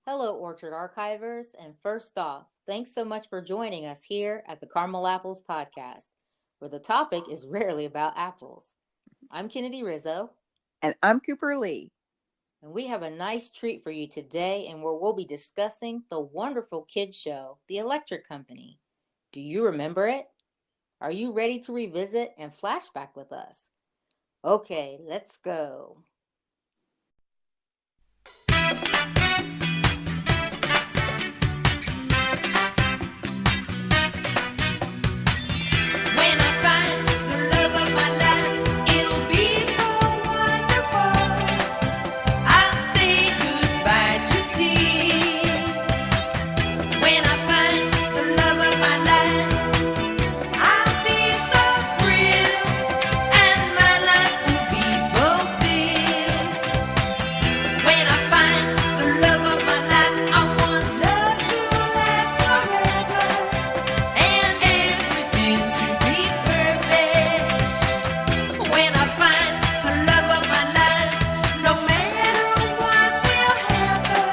Hello, Orchard Archivers, and first off, thanks so much for joining us here at the Caramel Apples Podcast, where the topic is rarely about apples. I'm Kennedy Rizzo, And I'm Cooper Lee. and we have a nice treat for you today, and where we'll be discussing the wonderful kids show, The Electric Company. Do you remember it? Are you ready to revisit and flashback with us? Okay, let's go. When I find the love of my life, it'll be so wonderful. I'll say goodbye to tears. When I find the love of my life, I'll be so thrilled, and my life will be fulfilled. When I find the love of my life, I want love to last forever. And everything to be perfect. When I find the love of my life, no matter what will happen,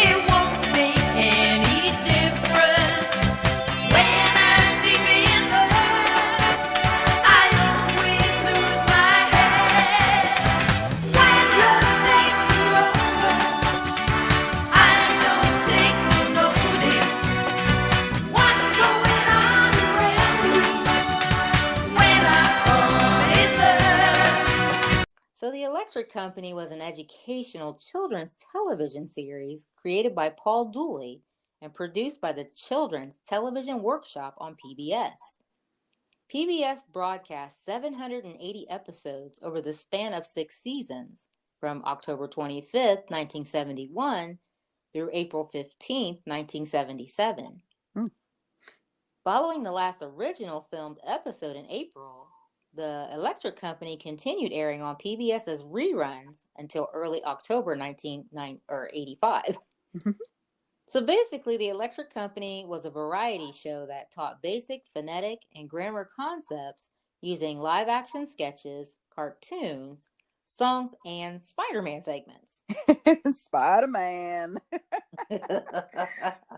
it won't make any difference. When I'm deep in love, I always lose my head. When love takes me over, I don't take no notice. What's going on around me when I fall in love? So, The Electric Company was an educational children's television series created by Paul Dooley and produced by the Children's Television Workshop on PBS. PBS broadcast 780 episodes over the span of 6 seasons, from October 25th, 1971 through April 15th, 1977. Hmm. Following the last original filmed episode in April, the Electric Company continued airing on PBS as reruns until early October 1985. So basically, the Electric Company was a variety show that taught basic phonetic and grammar concepts using live action sketches, cartoons, songs, and Spider-Man segments. Spider-Man.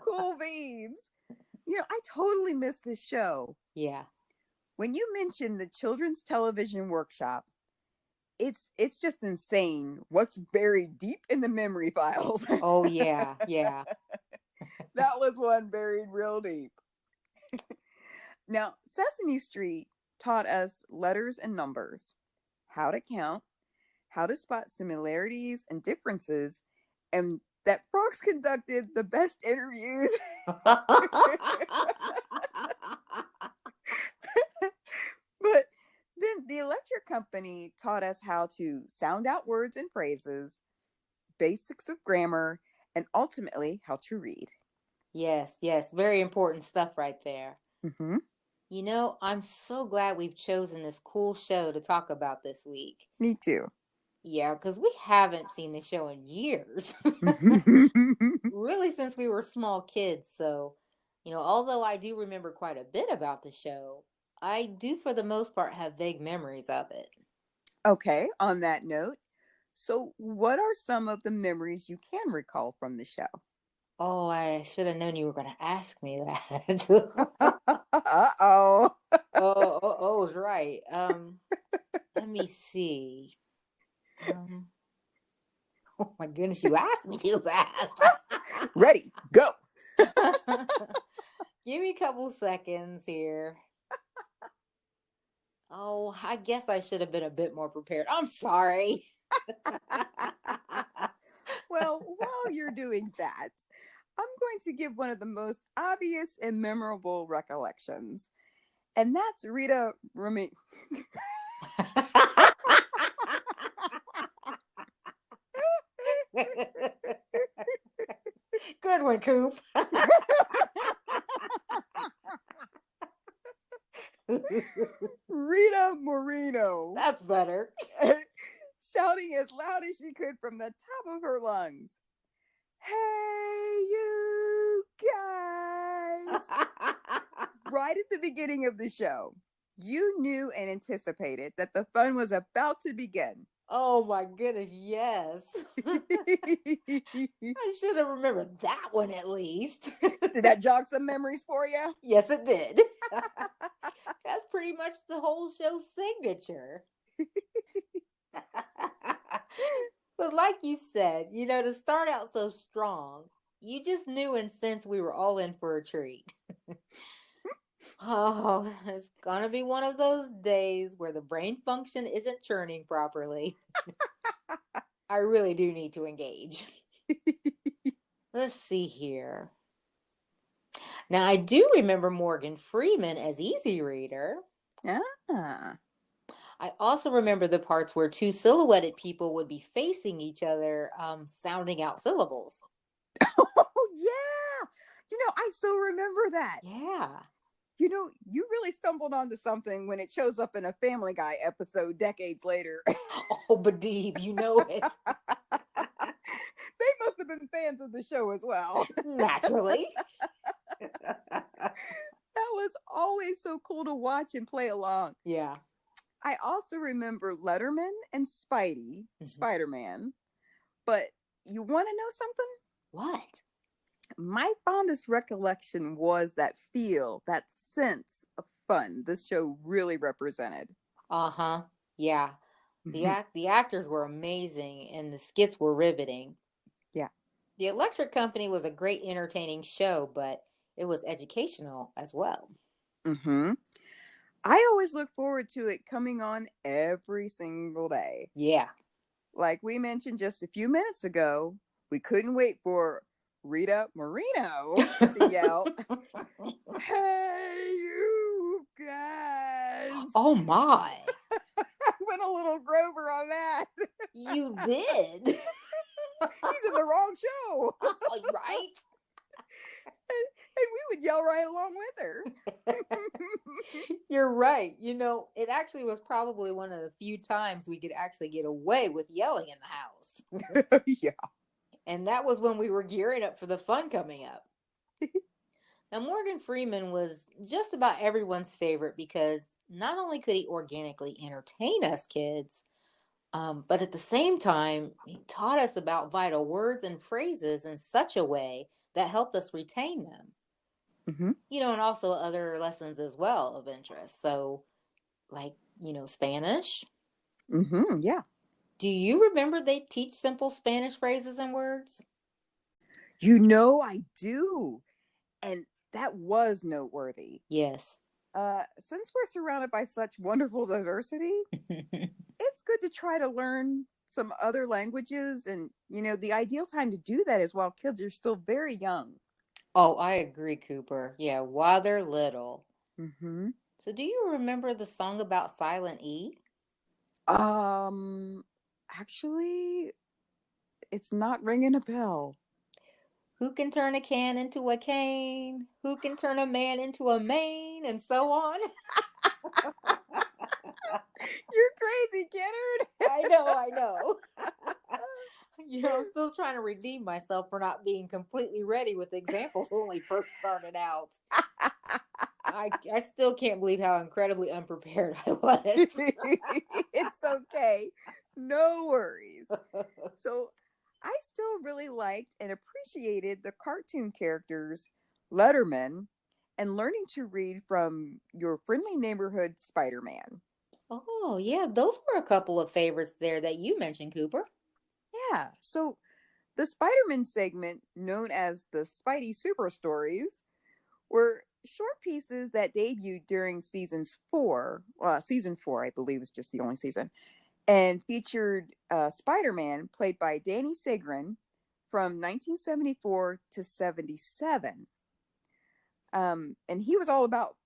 Cool beans. I totally missed this show. Yeah. When you mentioned the Children's Television Workshop, it's just insane what's buried deep in the memory files. Oh, yeah. Yeah. That was one buried real deep. Now, Sesame Street taught us letters and numbers, how to count, how to spot similarities and differences, and that frogs conducted the best interviews. But then the Electric Company taught us how to sound out words and phrases, basics of grammar, and ultimately how to read. Yes, yes. Very important stuff right there. Mm-hmm. You know, I'm so glad we've chosen this cool show to talk about this week. Me too. Yeah, because we haven't seen the show in years. Really, since we were small kids. So, although I do remember quite a bit about the show, I do, for the most part, have vague memories of it. Okay, on that note, so what are some of the memories you can recall from the show? Oh, I should have known you were going to ask me that. Uh-oh. Oh, was right. Let me see. Um, oh my goodness, you asked me too fast. Ready, go. Give me a couple seconds here. Oh, I guess I should have been a bit more prepared. I'm sorry. Well, while you're doing that, I'm going to give one of the most obvious and memorable recollections. And that's Rita Rumi. Good one, Coop. Rita Moreno. That's better. Shouting as loud as she could from the top of her lungs. Hey, you guys! Right at the beginning of the show, you knew and anticipated that the fun was about to begin. Oh my goodness, yes. I should have remembered that one at least. Did that jog some memories for you? Yes, it did. That's pretty much the whole show's signature. But like you said, to start out so strong, you just knew and sensed we were all in for a treat. Oh, it's gonna be one of those days where the brain function isn't churning properly. I really do need to engage. Let's see here. Now, I do remember Morgan Freeman as Easy Reader. Ah. I also remember the parts where two silhouetted people would be facing each other, sounding out syllables. Oh, yeah. I still remember that. Yeah. You really stumbled onto something when it shows up in a Family Guy episode decades later. Oh, Badib, you know it. They must have been fans of the show as well. Naturally. That was always so cool to watch and play along. Yeah. I also remember Letterman and Spidey, Spider-Man. But you want to know something? What? My fondest recollection was that feel, that sense of fun this show really represented. Uh-huh. Yeah. The actors were amazing and the skits were riveting. Yeah. The Electric Company was a great entertaining show, but it was educational as well. Mm-hmm. I always look forward to it coming on every single day. Yeah. Like we mentioned just a few minutes ago, we couldn't wait for Rita Moreno to yell, "Hey, you guys!" Oh my. I went a little Grover on that. You did. He's in the wrong show. Right? And we would yell right along with her. You're right. It actually was probably one of the few times we could actually get away with yelling in the house. Yeah. And that was when we were gearing up for the fun coming up. Now, Morgan Freeman was just about everyone's favorite because not only could he organically entertain us kids, but at the same time, he taught us about vital words and phrases in such a way that helped us retain them. Mm-hmm. And also other lessons as well of interest. So, like, Spanish. Mm-hmm. Yeah. Do you remember they teach simple Spanish phrases and words? I do. And that was noteworthy. Yes. Since we're surrounded by such wonderful diversity, it's good to try to learn some other languages. And, the ideal time to do that is while kids are still very young. Oh, I agree, Cooper. Yeah, while they're little. Mm-hmm. So do you remember the song about Silent E? Actually, it's not ringing a bell. Who can turn a can into a cane? Who can turn a man into a mane? And so on. You're crazy, Kennard. I know. I'm still trying to redeem myself for not being completely ready with examples when we first started out. I still can't believe how incredibly unprepared I was. It's okay. No worries. So I still really liked and appreciated the cartoon characters, Letterman, and learning to read from Your Friendly Neighborhood Spider-Man. Oh, yeah, those were a couple of favorites there that you mentioned, Cooper. Yeah, so the Spider-Man segment, known as the Spidey Super Stories, were short pieces that debuted during season 4, I believe, was just the only season, and featured Spider-Man, played by Danny Sigrin, from 1974 to 77. And he was all about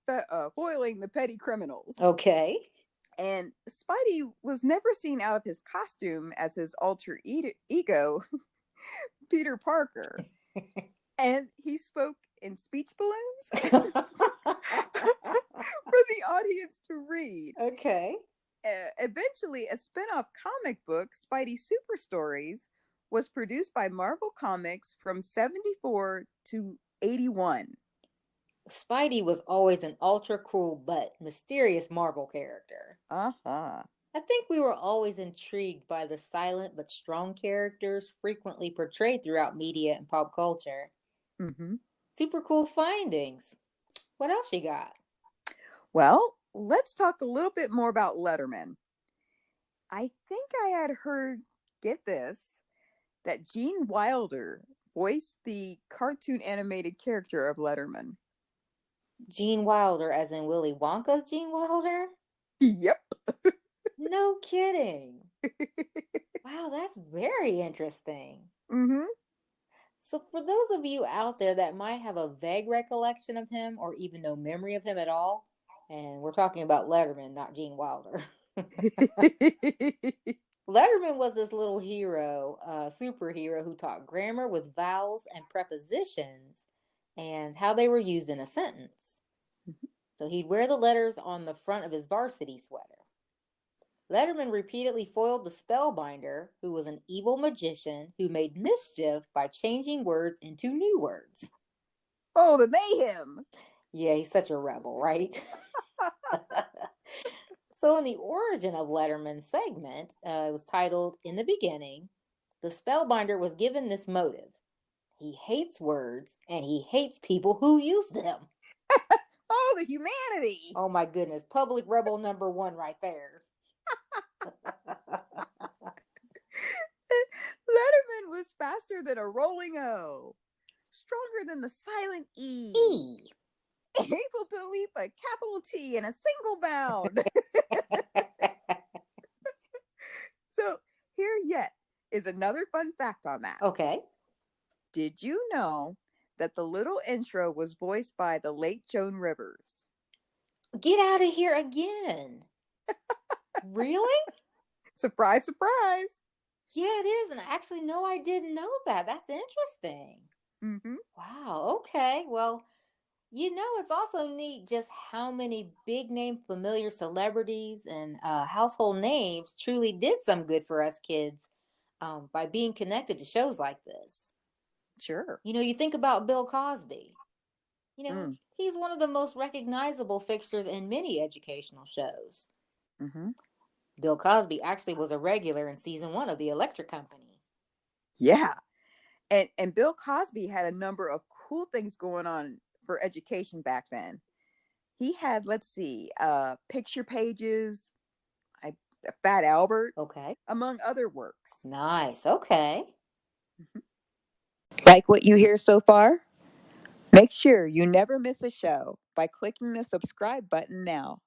foiling the petty criminals. Okay. And Spidey was never seen out of his costume as his alter ego, Peter Parker. And he spoke in speech balloons for the audience to read. Okay. Eventually, a spin-off comic book, Spidey Super Stories, was produced by Marvel Comics from 74 to 81. Spidey was always an ultra cool but mysterious Marvel character. Uh-huh. I think we were always intrigued by the silent but strong characters frequently portrayed throughout media and pop culture. Mm-hmm. Super cool findings. What else you got? Well, let's talk a little bit more about Letterman. I think I had heard, get this, that Gene Wilder voiced the cartoon animated character of Letterman. Gene Wilder, as in Willy Wonka's Gene Wilder? Yep. No kidding. Wow, that's very interesting. Mm-hmm. So, for those of you out there that might have a vague recollection of him or even no memory of him at all, and we're talking about Letterman, not Gene Wilder. Letterman was this little hero, superhero who taught grammar with vowels and prepositions and how they were used in a sentence. So he'd wear the letters on the front of his varsity sweater. Letterman repeatedly foiled the spellbinder, who was an evil magician who made mischief by changing words into new words. Oh, the mayhem. Yeah, he's such a rebel, right? So in the origin of Letterman's segment, it was titled In the Beginning, the spellbinder was given this motive. He hates words and he hates people who use them. Oh, the humanity. Oh my goodness, public rebel number one right there. Letterman was faster than a rolling O, stronger than the silent E, E. able to leap a capital T in a single bound. So here yet is another fun fact on that. Okay. Did you know that the little intro was voiced by the late Joan Rivers? Get out of here again. Really? Surprise, surprise. Yeah, it is. And actually, no, I didn't know that. That's interesting. Mm-hmm. Wow. Okay. Well, it's also neat just how many big name familiar celebrities and household names truly did some good for us kids by being connected to shows like this. Sure. You think about Bill Cosby. He's one of the most recognizable fixtures in many educational shows. Mm-hmm. Bill Cosby actually was a regular in season 1 of The Electric Company. Yeah. And Bill Cosby had a number of cool things going on for education back then. He had, let's see, picture pages, Fat Albert, Okay. among other works. Nice. Okay. Like what you hear so far? Make sure you never miss a show by clicking the subscribe button now.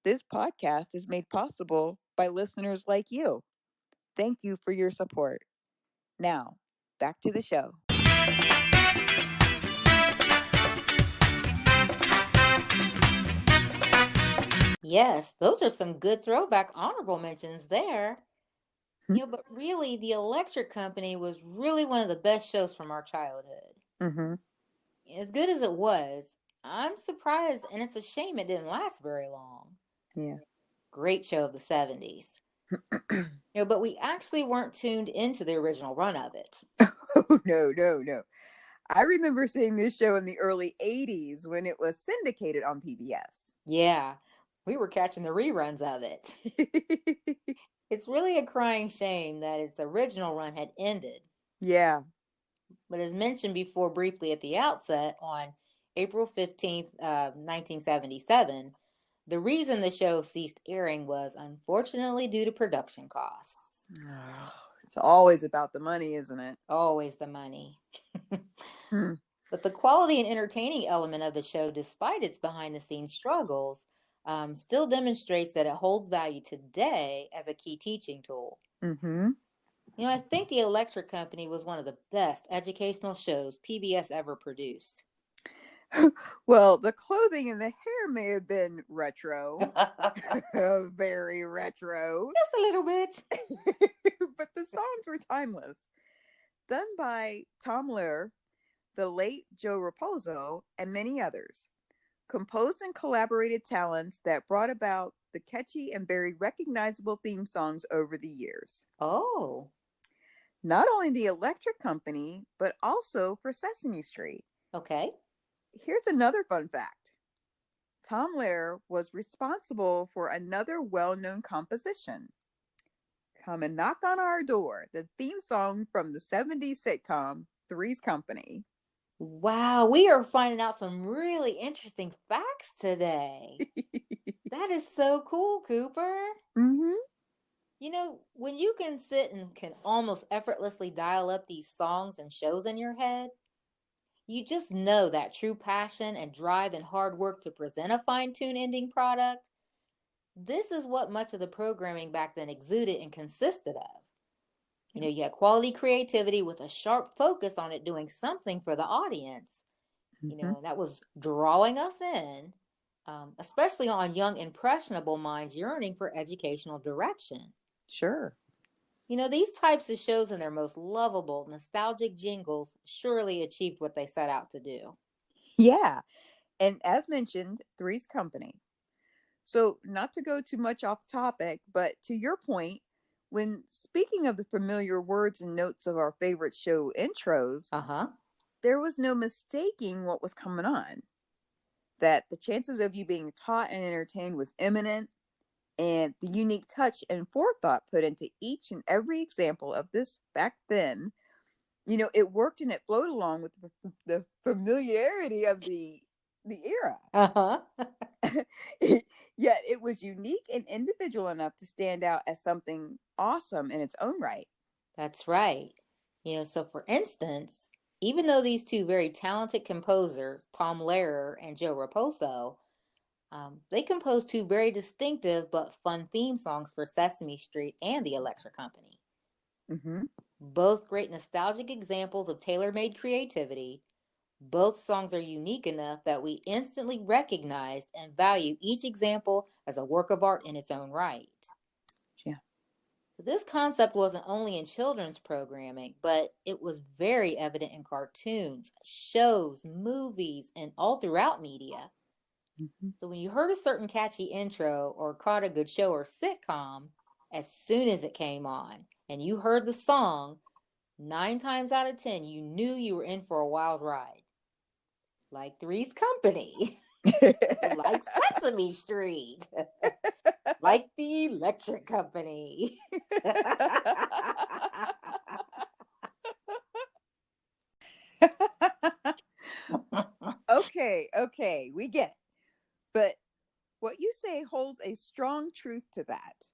This podcast is made possible by listeners like you. Thank you for your support. Now, back to the show. Yes, those are some good throwback honorable mentions there. But really, The Electric Company was really one of the best shows from our childhood. Mm-hmm. As good as it was, I'm surprised, and it's a shame it didn't last very long. Yeah. Great show of the 70s. But we actually weren't tuned into the original run of it. Oh, no. I remember seeing this show in the early 80s when it was syndicated on PBS. Yeah, we were catching the reruns of it. It's really a crying shame that its original run had ended. Yeah. But as mentioned before briefly at the outset, on April 15th, 1977, the reason the show ceased airing was unfortunately due to production costs. It's always about the money, isn't it? Always the money. But the quality and entertaining element of the show, despite its behind-the-scenes struggles, still demonstrates that it holds value today as a key teaching tool. Mm-hmm. I think The Electric Company was one of the best educational shows PBS ever produced. Well, the clothing and the hair may have been retro. Very retro. Just a little bit. But the songs were timeless. Done by Tom Lehrer, the late Joe Raposo, and many others. Composed and collaborated talents that brought about the catchy and very recognizable theme songs over the years. Oh. Not only the Electric Company, but also for Sesame Street. Okay. Here's another fun fact. Tom Lehrer was responsible for another well-known composition, Come and Knock on Our Door, the theme song from the 70s sitcom Three's Company. Wow, we are finding out some really interesting facts today. That is so cool, Cooper. Mm-hmm. You know, when you can sit and can almost effortlessly dial up these songs and shows in your head, you just know that true passion and drive and hard work to present a fine-tuned ending product. This is what much of the programming back then exuded and consisted of. You know, you had quality creativity with a sharp focus on it doing something for the audience. You Mm-hmm. know, and that was drawing us in, especially on young, impressionable minds yearning for educational direction. Sure. You know, these types of shows and their most lovable, nostalgic jingles surely achieved what they set out to do. Yeah. And as mentioned, Three's Company. So, not to go too much off topic, but to your point, when speaking of the familiar words and notes of our favorite show intros, Uh-huh. there was no mistaking what was coming on. That the chances of you being taught and entertained was imminent, and the unique touch and forethought put into each and every example of this back then, it worked and it flowed along with the familiarity of the era. Uh-huh. Yet it was unique and individual enough to stand out as something awesome in its own right. That's right. You know, so for instance, even though these two very talented composers, Tom Lehrer and Joe Raposo, they composed two very distinctive but fun theme songs for Sesame Street and the Electric Company. Mm-hmm. Both great nostalgic examples of tailor-made creativity. Both songs are unique enough that we instantly recognized and value each example as a work of art in its own right. Yeah. So this concept wasn't only in children's programming, but it was very evident in cartoons, shows, movies, and all throughout media. Mm-hmm. So when you heard a certain catchy intro or caught a good show or sitcom, as soon as it came on and you heard the song, 9 times out of 10, you knew you were in for a wild ride. Like Three's Company, like Sesame Street, like the Electric Company. Okay, we get it. But what you say holds a strong truth to that.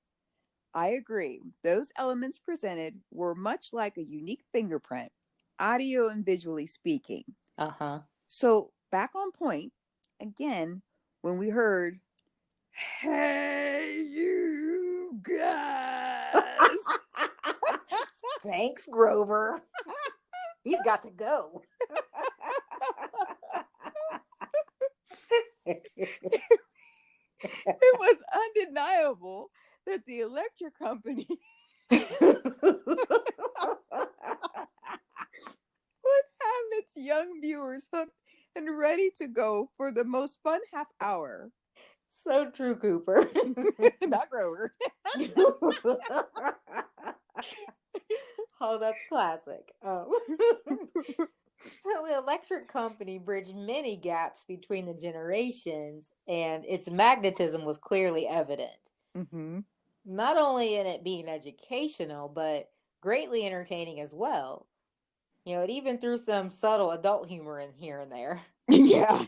I agree. Those elements presented were much like a unique fingerprint, audio and visually speaking. Uh-huh. So, back on point, again, when we heard, "Hey, you guys." Thanks, Grover. He's got to go. It was undeniable that the Electric Company would have its young viewers hooked and ready to go for the most fun half hour. So true, Cooper. Not Grover. Oh, that's classic. The Electric Company bridged many gaps between the generations, and its magnetism was clearly evident. Mm-hmm. Not only in it being educational, but greatly entertaining as well. You know, it even threw some subtle adult humor in here and there. Yeah.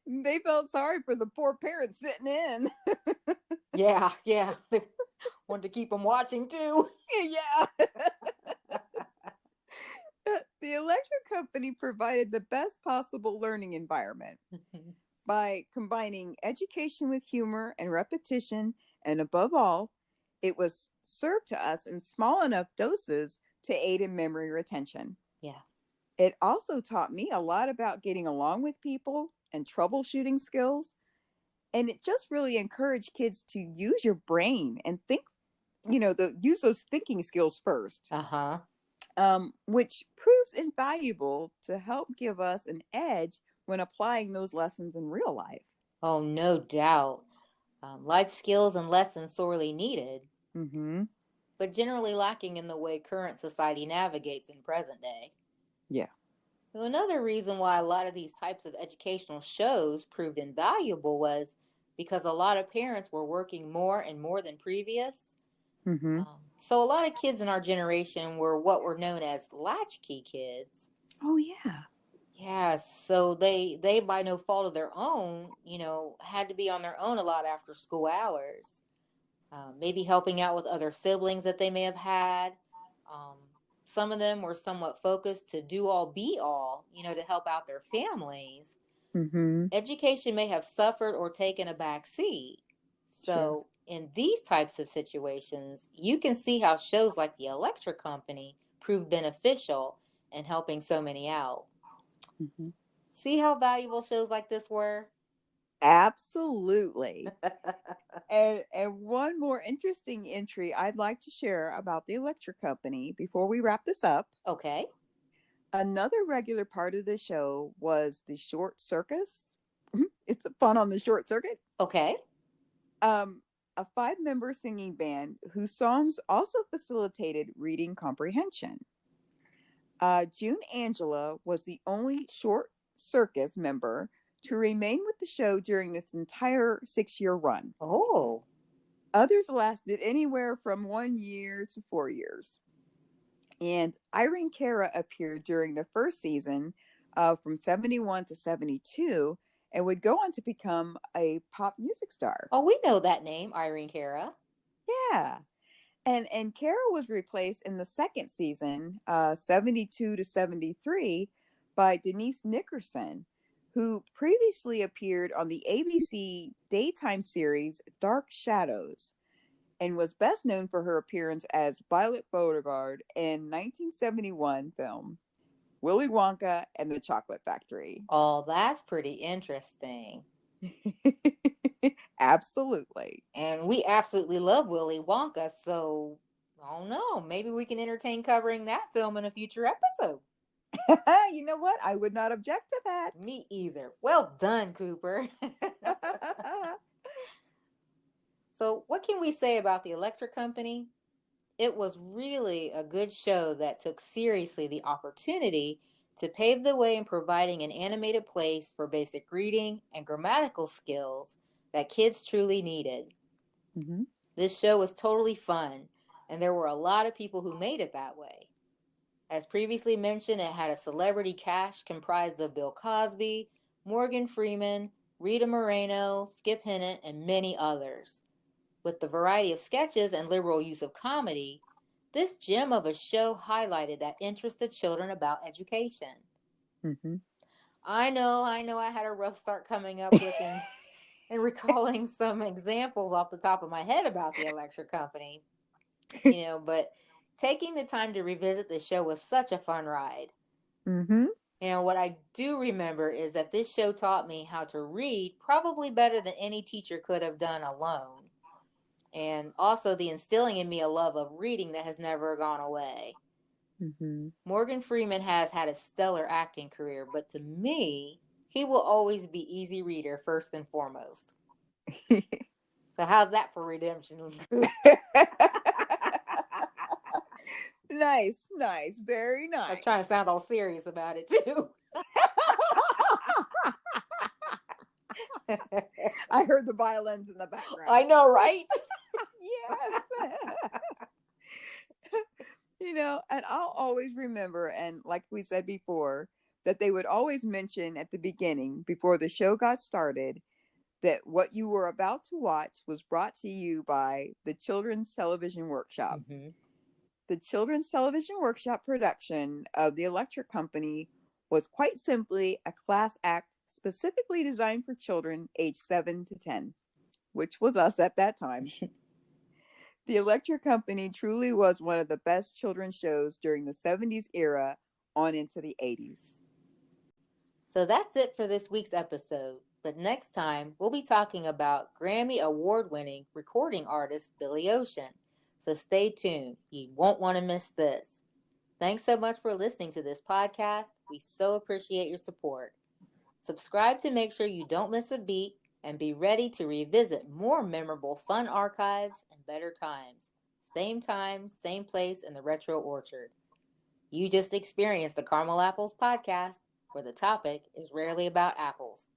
They felt sorry for the poor parents sitting in. Yeah. They wanted to keep them watching too. Yeah. The Electric Company provided the best possible learning environment by combining education with humor and repetition, and above all, it was served to us in small enough doses to aid in memory retention. Yeah. It also taught me a lot about getting along with people and troubleshooting skills. And it just really encouraged kids to use your brain and think, use those thinking skills first. Uh-huh. Which proves invaluable to help give us an edge when applying those lessons in real life. Oh, no doubt. Life skills and lessons sorely needed, Mm-hmm. but generally lacking in the way current society navigates in present day. Yeah. So another reason why a lot of these types of educational shows proved invaluable was because a lot of parents were working more and more than previous. Mm-hmm. So a lot of kids in our generation were what were known as latchkey kids. Oh yeah. Yeah, so they by no fault of their own, had to be on their own a lot after school hours. Maybe helping out with other siblings that they may have had. Um, some of them were somewhat focused to do all be all, to help out their families. Mm-hmm. Education may have suffered or taken a back seat. Sure. So, in these types of situations, you can see how shows like The Electric Company proved beneficial in helping so many out. Mm-hmm. See how valuable shows like this were? Absolutely. And one more interesting entry I'd like to share about the electric company before we wrap this up. Okay. Another regular part of the show was the short circus. It's a fun on the short circuit. Okay. Um, a five-member singing band whose songs also facilitated reading comprehension. June Angela was the only short circus member to remain with the show during its entire 6 year run. Oh. Others lasted anywhere from 1 year to 4 years. And Irene Cara appeared during the first season from 71 to 72 and would go on to become a pop music star. Oh, we know that name, Irene Cara. Yeah. And Cara was replaced in the second season, 72 to 73, by Denise Nickerson, who previously appeared on the ABC daytime series Dark Shadows and was best known for her appearance as Violet Beauregard in 1971 film Willy Wonka and the Chocolate Factory. Oh, that's pretty interesting. Absolutely. And we absolutely love Willy Wonka, so I don't know. Maybe we can entertain covering that film in a future episode. You know what? I would not object to that. Me either. Well done, Cooper. So, what can we say about the Electric Company? It was really a good show that took seriously the opportunity to pave the way in providing an animated place for basic reading and grammatical skills that kids truly needed. Mm-hmm. This show was totally fun, and there were a lot of people who made it that way. As previously mentioned, it had a celebrity cast comprised of Bill Cosby, Morgan Freeman, Rita Moreno, Skip Hennett, and many others. With the variety of sketches and liberal use of comedy, this gem of a show highlighted that interest to children about education. Mm-hmm. I know, I had a rough start coming up with and recalling some examples off the top of my head about the Electric Company, but taking the time to revisit the show was such a fun ride. Mm-hmm. What I do remember is that this show taught me how to read probably better than any teacher could have done alone. And also the instilling in me a love of reading that has never gone away. Mm-hmm. Morgan Freeman has had a stellar acting career, but to me, he will always be Easy Reader first and foremost. So how's that for redemption? Nice, very I was nice. trying to sound all serious about it too. I heard the violins in the background. I know, right? Yes. And I'll always remember, and like we said before, that they would always mention at the beginning, before the show got started, that what you were about to watch was brought to you by the Children's Television Workshop. Mm-hmm. The Children's Television Workshop production of The Electric Company was quite simply a class act specifically designed for children aged 7 to 10, which was us at that time. The Electric Company truly was one of the best children's shows during the 70s era on into the 80s. So that's it for this week's episode. But next time, we'll be talking about Grammy Award-winning recording artist Billy Ocean. So stay tuned. You won't want to miss this. Thanks so much for listening to this podcast. We so appreciate your support. Subscribe to make sure you don't miss a beat and be ready to revisit more memorable fun archives and better times. Same time, same place in the Retro Orchard. You just experienced the Caramel Apples podcast, where the topic is rarely about apples.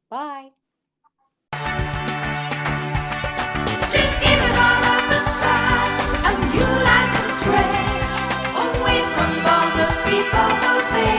Bye. Drink it all up and slide, and you like and scratch away from all the people who think.